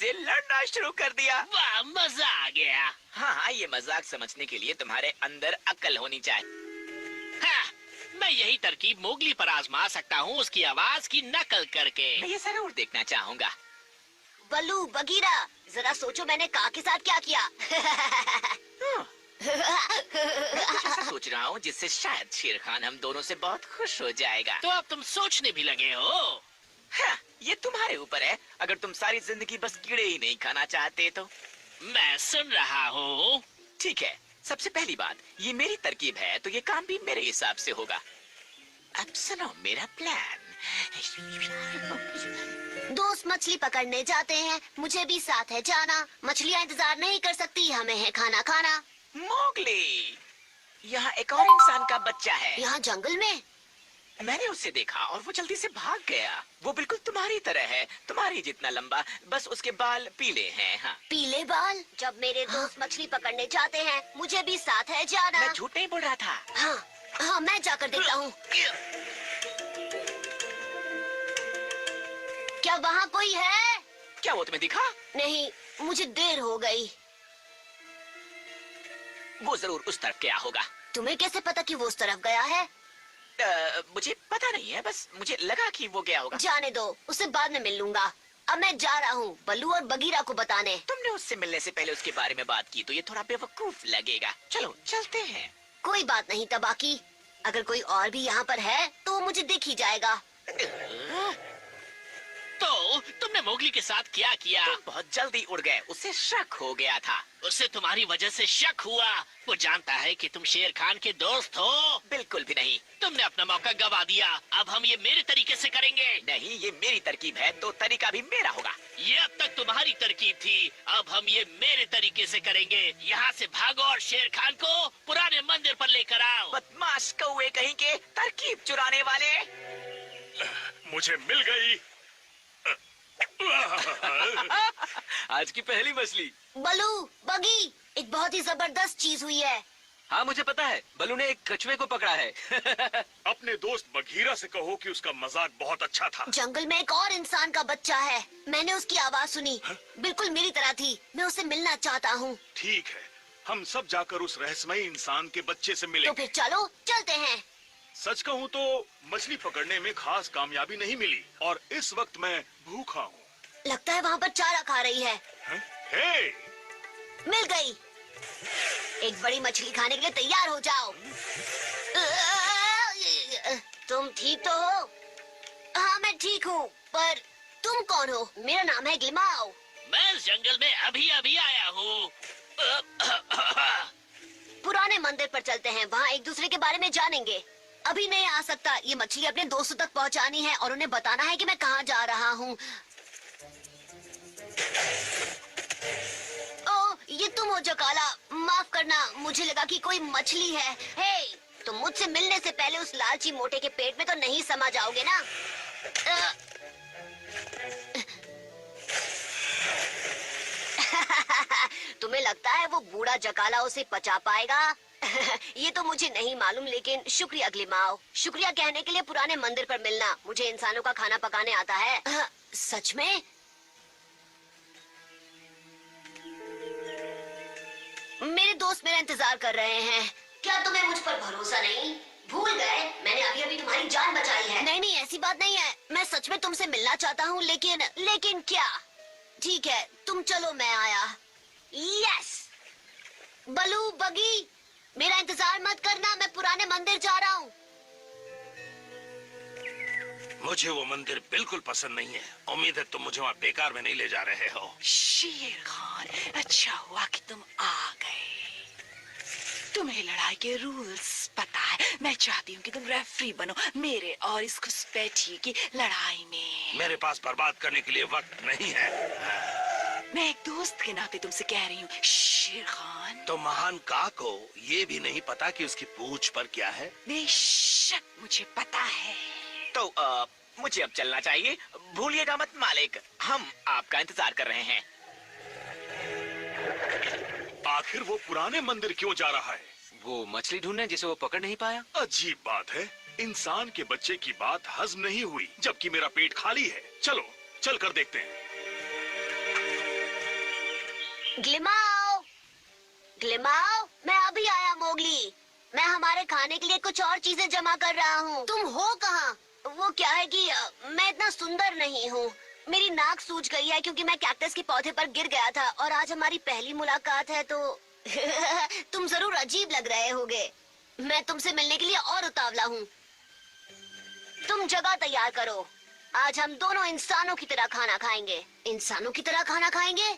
मुझसे लड़ना शुरू कर दिया। वाह, मजा आ गया। हाँ, ये मजाक समझने के लिए तुम्हारे अंदर अक्ल होनी चाहिए। हाँ, मैं यही तरकीब मोगली पर आजमा सकता हूँ, उसकी आवाज की नकल करके। मैं ये जरूर देखना चाहूंगा। बल्लू, बगीरा, जरा सोचो मैंने कां के साथ क्या किया। मैं कुछ ऐसा सोच रहा हूँ जिससे शायद शेर खान हम दोनों से बहुत खुश हो जाएगा। तो अब तुम सोचने भी लगे हो? हाँ, ये तुम्हारे ऊपर है। अगर तुम सारी जिंदगी बस कीड़े ही नहीं खाना चाहते तो। मैं सुन रहा हूँ। ठीक है, सबसे पहली बात, ये मेरी तरकीब है तो ये काम भी मेरे हिसाब से होगा। अब सुनो मेरा प्लान। दोस्त मछली पकड़ने जाते हैं, मुझे भी साथ है जाना। मछलियाँ इंतजार नहीं कर सकती, हमें है खाना खाना। मोगली, यहाँ एक और इंसान का बच्चा है। यहाँ जंगल में? मैंने उसे देखा और वो जल्दी से भाग गया। वो बिल्कुल तुम्हारी तरह है, तुम्हारी जितना लंबा, बस उसके बाल पीले हैं। हाँ, पीले बाल? जब मेरे दोस्त मछली पकड़ने जाते हैं, मुझे भी साथ है जाना। मैं झूठ नहीं बोल रहा था। हाँ, हाँ, मैं जाकर देखता हूँ। क्या वहाँ कोई है? क्या वो तुम्हें दिखा? नहीं, मुझे देर हो गई। वो जरूर उस तरफ गया होगा। तुम्हें कैसे पता कि वो उस तरफ गया है? मुझे पता नहीं है, बस मुझे लगा कि वो गया होगा। जाने दो, उससे बाद में मिल लूंगा। अब मैं जा रहा हूँ बल्लू और बगीरा को बताने। तुमने उससे मिलने से पहले उसके बारे में बात की तो ये थोड़ा बेवकूफ लगेगा। चलो चलते हैं। कोई बात नहीं तबाकी, अगर कोई और भी यहाँ पर है तो वो मुझे दिख ही जाएगा। तो तुमने मोगली के साथ क्या किया? तुम बहुत जल्दी उड़ गए, उसे शक हो गया था। उसे तुम्हारी वजह से शक हुआ। वो जानता है कि तुम शेर खान के दोस्त हो। बिल्कुल भी नहीं। तुमने अपना मौका गवा दिया। अब हम ये मेरे तरीके से करेंगे। नहीं, ये मेरी तरकीब है तो तरीका भी मेरा होगा। ये अब तक तुम्हारी तरकीब थी, अब हम ये मेरे तरीके से करेंगे। यहाँ से भागो और शेर खान को पुराने मंदिर पर लेकर आओ। बदमाश कौवे कहीं के, तरकीब चुराने वाले। मुझे मिल गई। आज की पहली मछली। बल्लू, बगी, एक बहुत ही जबरदस्त चीज हुई है। हाँ, मुझे पता है, बल्लू ने एक कछुए को पकड़ा है। अपने दोस्त बघीरा से कहो कि उसका मजाक बहुत अच्छा था। जंगल में एक और इंसान का बच्चा है, मैंने उसकी आवाज सुनी। बिल्कुल मेरी तरह थी, मैं उससे मिलना चाहता हूँ। ठीक है, हम सब जाकर उस रहस्यमयी इंसान के बच्चे से तो मिलेंगे। फिर चलो चलते हैं। सच कहूँ तो मछली पकड़ने में खास कामयाबी नहीं मिली और इस वक्त मैं भूखा हूँ। लगता है वहाँ पर चारा खा रही है। हे! मिल गई। एक बड़ी मछली खाने के लिए तैयार हो जाओ। तुम ठीक तो हो? हाँ, मैं ठीक हूँ, पर तुम कौन हो? मेरा नाम है ग्लिमाओ। मैं इस जंगल में अभी अभी आया हूँ। पुराने मंदिर पर चलते हैं, वहाँ एक दूसरे के बारे में जानेंगे। अभी नहीं आ सकता, ये मछली अपने दोस्तों तक पहुँचानी है और उन्हें बताना है कि मैं कहाँ जा रहा हूँ। ओह, ये तुम हो जकाला, माफ करना, मुझे लगा कि कोई मछली है। हे, तुम मुझसे मिलने से पहले उस लालची मोटे के पेट में तो नहीं समा जाओगे ना? तुम्हें लगता है वो बूढ़ा जकाला उसे पचा पाएगा? ये तो मुझे नहीं मालूम, लेकिन शुक्रिया ग्लिमाओ। शुक्रिया कहने के लिए पुराने मंदिर पर मिलना। मुझे इंसानों का खाना पकाने आता है। सच में? मेरे दोस्त मेरा इंतजार कर रहे हैं। क्या तुम्हें मुझ पर भरोसा नहीं? भूल गए मैंने अभी अभी तुम्हारी जान बचाई है। नहीं नहीं, ऐसी बात नहीं है, मैं सच में तुमसे मिलना चाहता हूँ, लेकिन क्या? ठीक है, तुम चलो, मैं आया। यस! बलू, बगी, मेरा इंतजार मत करना, मैं पुराने मंदिर जा रहा हूँ। मुझे वो मंदिर बिल्कुल पसंद नहीं है। उम्मीद है तुम मुझे वहाँ बेकार में नहीं ले जा रहे हो। शेर खान, अच्छा हुआ कि तुम आ गए। तुम्हें लड़ाई के रूल्स पता है। मैं चाहती हूँ कि तुम रेफरी बनो मेरे और इस घुसपैठी की लड़ाई में। मेरे पास बर्बाद करने के लिए वक्त नहीं है। मैं एक दोस्त के नाते तुमसे कह रही हूँ शेर खान। तो महान का को ये भी नहीं पता कि उसकी पूंछ पर क्या है? बेशक मुझे पता है। तो मुझे अब चलना चाहिए। भूलिएगा मत मालिक, हम आपका इंतजार कर रहे हैं। आखिर वो पुराने मंदिर क्यों जा रहा है? वो मछली ढूंढने जिसे वो पकड़ नहीं पाया। अजीब बात है, इंसान के बच्चे की बात हजम नहीं हुई जबकि मेरा पेट खाली है। चलो चल कर देखते हैं। ग्लिमाओ, ग्लिमाओ, मैं अभी आया मोगली। मैं हमारे खाने के लिए कुछ और चीजें जमा कर रहा हूँ। तुम हो कहाँ? वो क्या है कि मैं इतना सुंदर नहीं हूँ। मेरी नाक सूज गई है क्योंकि मैं कैक्टस के पौधे पर गिर गया था और आज हमारी पहली मुलाकात है तो तुम जरूर अजीब लग रहे होगे। मैं तुमसे मिलने के लिए और उतावला हूँ। तुम जगह तैयार करो। आज हम दोनों इंसानों की तरह खाना खाएंगे। इंसानों की तरह खाना खाएंगे?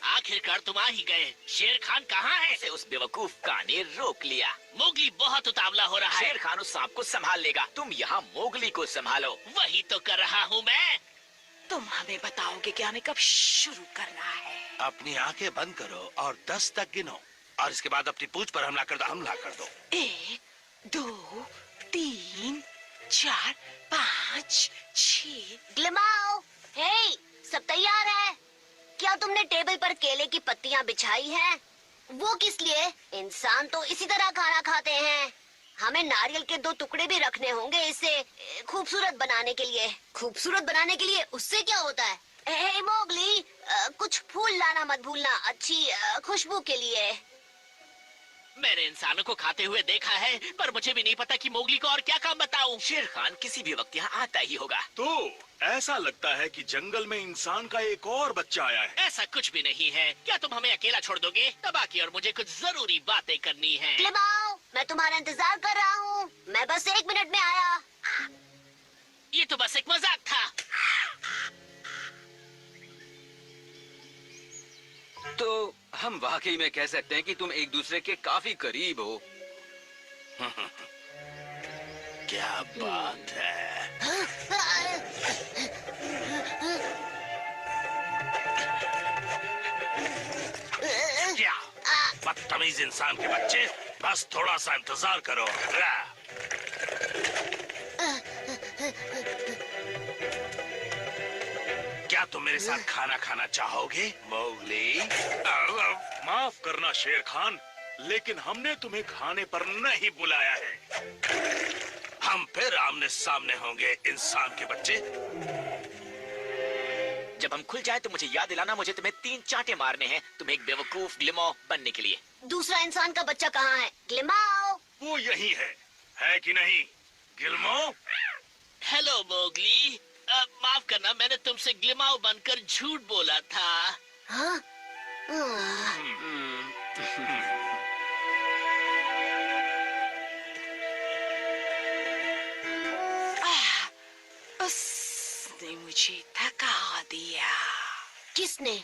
आखिरकार तुम आ ही गए। शेर खान कहाँ है? उसे उस बेवकूफ का ने रोक लिया। मोगली बहुत उतावला हो रहा है। शेर खान उस सांप को संभाल लेगा, तुम यहाँ मोगली को संभालो। वही तो कर रहा हूँ मैं। तुम हमें बताओगे कि हमें कब शुरू करना है? अपनी आंखें बंद करो और 10 तक गिनो और इसके बाद अपनी पूंछ पर हमला कर दो। 1, 2, 3, 4, 5, 6। ग्लिमाओ, हे, सब तैयार है? क्या तुमने टेबल पर केले की पत्तियां बिछाई हैं? वो किस लिए? इंसान तो इसी तरह खाना खाते हैं। हमें नारियल के 2 टुकड़े भी रखने होंगे इसे खूबसूरत बनाने के लिए। खूबसूरत बनाने के लिए उससे क्या होता है? हे मोगली, कुछ फूल लाना मत भूलना, अच्छी खुशबू के लिए। मैंने इंसानों को खाते हुए देखा है, पर मुझे भी नहीं पता कि मोगली को और क्या काम बताऊं। शेर खान किसी भी वक्त यहाँ आता ही होगा। तो ऐसा लगता है कि जंगल में इंसान का एक और बच्चा आया है। ऐसा कुछ भी नहीं है। क्या तुम हमें अकेला छोड़ दोगे? तबाकी और मुझे कुछ जरूरी बातें करनी है। ग्लिमाओ, मैं तुम्हारा इंतजार कर रहा हूँ। मैं बस 1 मिनट में आया। ये तो बस एक मजाक था। तो हम वाकई में कह सकते हैं कि तुम एक दूसरे के काफी करीब हो। क्या बात है। क्या बदतमीज इंसान के बच्चे, बस थोड़ा सा इंतजार करो। क्या तुम मेरे साथ खाना खाना चाहोगे मोगली? माफ करना शेर खान, लेकिन हमने तुम्हें खाने पर नहीं बुलाया है। हम फिर आमने सामने होंगे इंसान के बच्चे। जब हम खुल जाए तो मुझे याद दिलाना, मुझे तुम्हें 3 चांटे मारने हैं, तुम एक बेवकूफ ग्लिमो बनने के लिए। दूसरा इंसान का बच्चा कहाँ है? ग्लिमाओ, वो यही है कि नहीं गिल्मो? हेलो मोगली, माफ करना, मैंने तुमसे ग्लिमाओ बनकर झूठ बोला था। हाँ? उसने मुझे थका दिया। किसने?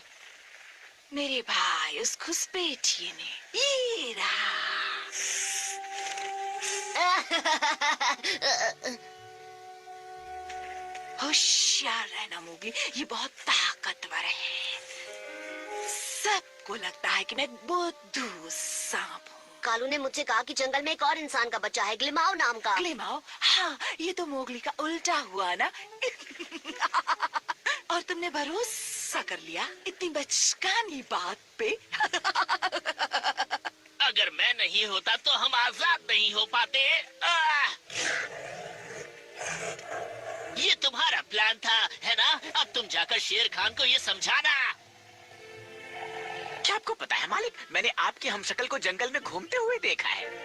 मेरे भाई उस घुसपैठिए ने। ये रहा। होशियार रहना मोगली, ये बहुत ताकतवर है। सबको लगता है कि मैं बुद्धू सांप हूँ। कालू ने मुझसे कहा कि जंगल में एक और इंसान का बच्चा है, ग्लिमाओ नाम का। ग्लिमाओ? हाँ, ये तो मोगली का उल्टा हुआ ना। और तुमने भरोसा कर लिया इतनी बचकानी बात पे। अगर मैं नहीं होता तो हम आजाद नहीं हो पाते। ये तुम्हारा प्लान था, है ना? अब तुम जाकर शेर खान को ये समझाना। क्या आपको पता है मालिक, मैंने आपके हमशक्ल को जंगल में घूमते हुए देखा है।